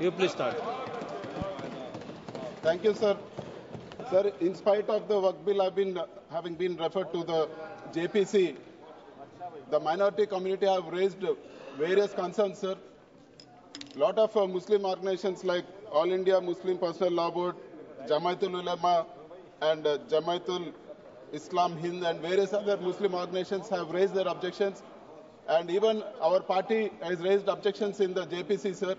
You please start. Thank you, sir. Sir, in spite of the work bill having been referred to the JPC, the minority community have raised various concerns, sir. A lot of Muslim organizations like All India Muslim Personal Law Board, Jamaatul Ulama, and Jamaatul Islam Hind, and various other Muslim organizations have raised their objections. And even our party has raised objections in the JPC, sir.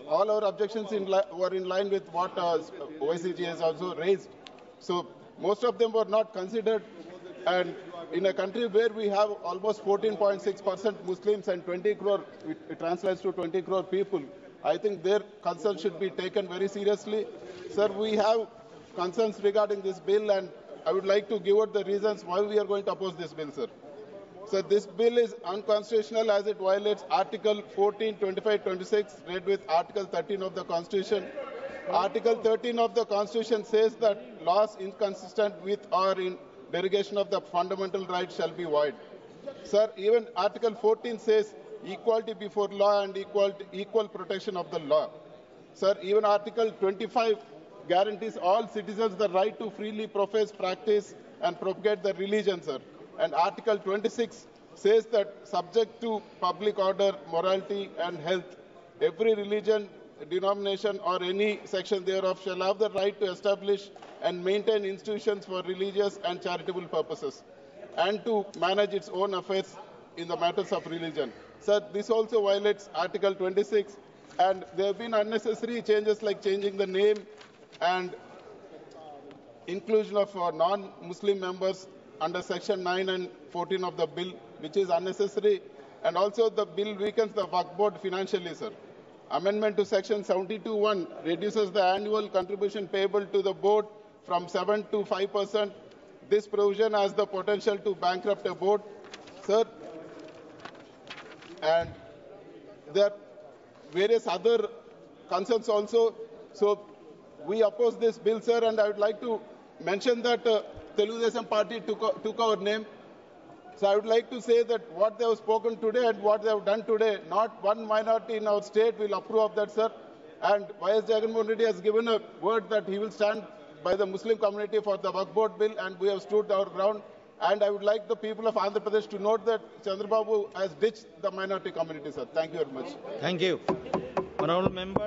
All our objections were in line with what OICG has also raised. So most of them were not considered. And in a country where we have almost 14.6% Muslims and 20 crore, it translates to 20 crore people, I think their concerns should be taken very seriously. Sir, we have concerns regarding this bill, and I would like to give out the reasons why we are going to oppose this bill, sir. So this bill is unconstitutional as it violates Article 14, 25, 26, read with Article 13 of the Constitution. Article 13 of the Constitution says that laws inconsistent with or in derogation of the fundamental rights shall be void. Sir, even Article 14 says equality before law and equal protection of the law. Sir, even Article 25 guarantees all citizens the right to freely profess, practice, and propagate their religion, sir. And Article 26 says that subject to public order, morality, and health, every religion, denomination, or any section thereof shall have the right to establish and maintain institutions for religious and charitable purposes, and to manage its own affairs in the matters of religion. Sir, this also violates Article 26, and there have been unnecessary changes like changing the name and inclusion of non-Muslim members under Section 9 and 14 of the bill, which is unnecessary. And also the bill weakens the Waqf board financially, sir. Amendment to Section 72(1) reduces the annual contribution payable to the board from 7 to 5%. This provision has the potential to bankrupt a board, sir. And there are various other concerns also. So we oppose this bill, sir, and I would like to mention that Telugu Desam Party took our name. So I would like to say that what they have spoken today and what they have done today, not one minority in our state will approve of that, sir. And Y.S. Jagannath Reddy has given a word that he will stand by the Muslim community for the Waqf board bill, and we have stood our ground. And I would like the people of Andhra Pradesh to note that Chandrababu has ditched the minority community, sir. Thank you very much. Thank you. Honorable member.